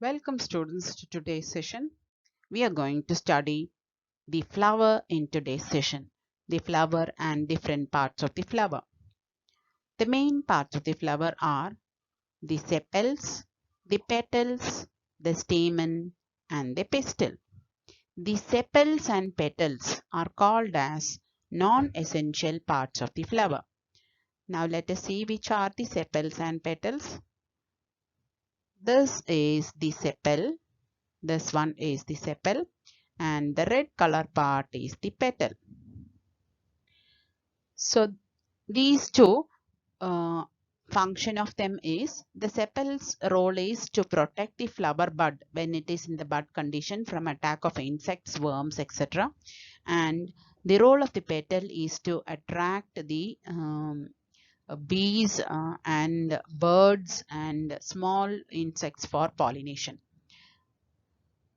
Welcome students to today's session. We are going to study the flower in today's session, the flower and different parts of the flower. The main parts of the flower are the sepals, the petals, the stamen and the pistil. The sepals and petals are called as non-essential parts of the flower. Now let us see which are the sepals and petals. This is the sepal. This one is the sepal and the red color part is the petal. So these two function of them is the sepal's role is to protect the flower bud when it is in the bud condition from attack of insects, worms, etc. And the role of the petal is to attract the bees and birds and small insects for pollination.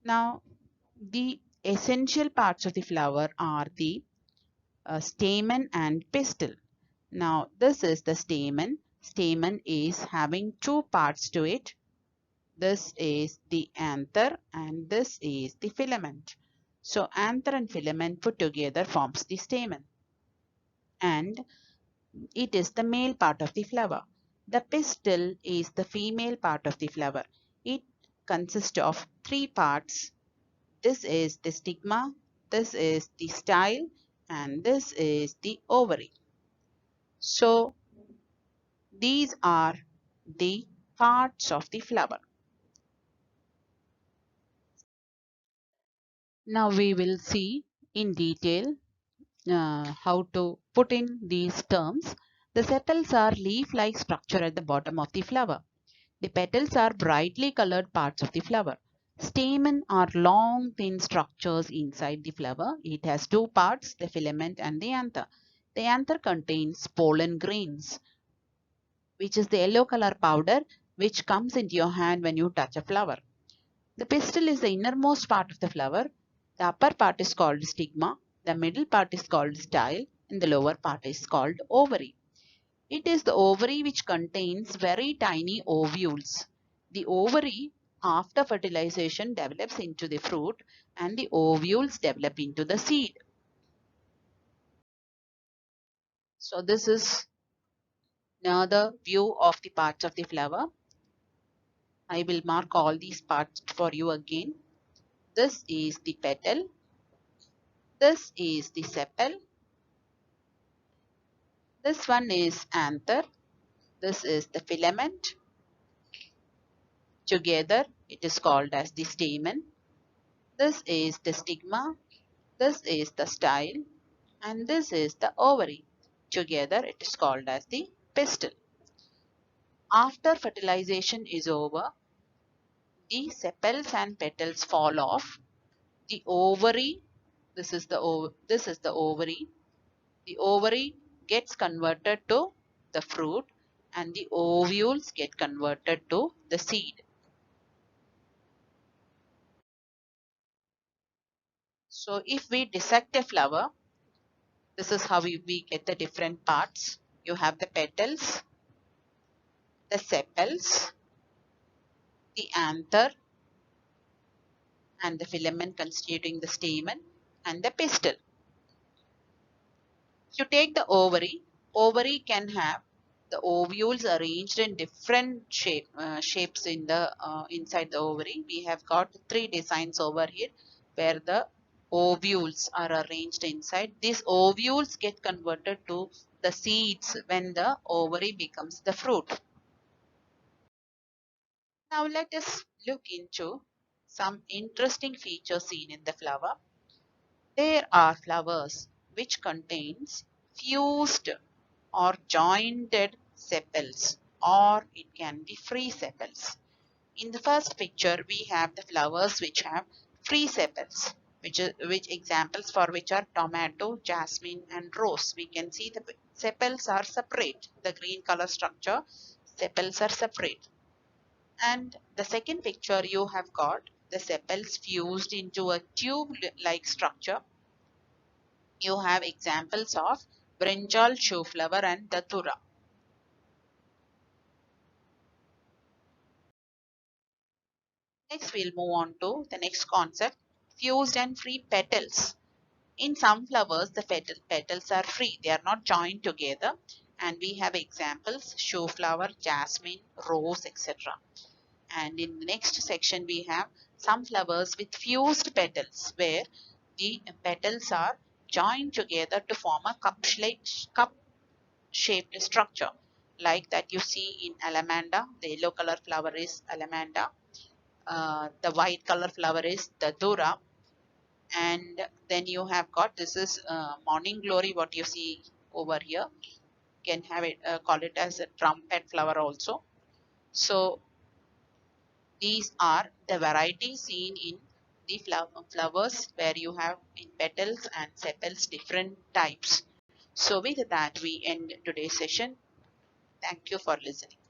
Now the essential parts of the flower are the stamen and pistil. Now this is the stamen. Stamen is having two parts to it. This is the anther and this is the filament. So anther and filament put together forms the stamen and it is the male part of the flower. The pistil is the female part of the flower. It consists of three parts. This is the stigma, this is the style and this is the ovary. So these are the parts of the flower. Now we will see in detail how to put in these terms. The sepals are leaf-like structure at the bottom of the flower. The petals are brightly colored parts of the flower. Stamen are long thin structures inside the flower. It has two parts, the filament and the anther. The anther contains pollen grains, which is the yellow color powder which comes into your hand when you touch a flower. The pistil is the innermost part of the flower. The upper part is called stigma, the middle part is called style, and the lower part is called ovary. It is the ovary which contains very tiny ovules. The ovary, after fertilization, develops into the fruit and the ovules develop into the seed. So this is another view of the parts of the flower. I will mark all these parts for you again. This is the petal. This is the sepal. This one is anther. This is the filament. Together it is called as the stamen. This is the stigma. This is the style. And this is the ovary. Together it is called as the pistil. After fertilization is over, the sepals and petals fall off. The ovary, this is the ovary. The ovary gets converted to the fruit and the ovules get converted to the seed. So if we dissect a flower, this is how we get the different parts. You have the petals, the sepals, the anther and the filament constituting the stamen and the pistil. If you take the ovary, ovary can have the ovules arranged in different shapes in the inside the ovary. We have got three designs over here where the ovules are arranged inside. These ovules get converted to the seeds when the ovary becomes the fruit. Now let us look into some interesting features seen in the flower. There are flowers which contains fused or jointed sepals or it can be free sepals. In the first picture we have the flowers which have free sepals which examples for which are tomato, jasmine and rose. We can see the sepals are separate. The green color structure sepals are separate. And the second picture you have got the sepals fused into a tube-like structure. You have examples of brinjal, show flower and datura. Next, we'll move on to the next concept, fused and free petals. In some flowers, the petals are free. They are not joined together. And we have examples, show flower, jasmine, rose, etc. And in the next section, we have some flowers with fused petals, where the petals are joined together to form a cup-shaped structure. Like that you see in Alamanda, the yellow color flower is Alamanda. The white color flower is the Dura, and then you have got this is morning glory, what you see over here. You can have it call it as a trumpet flower also. So these are the varieties seen in the flowers, where you have in petals and sepals different types. So with that we end today's session. Thank you for listening.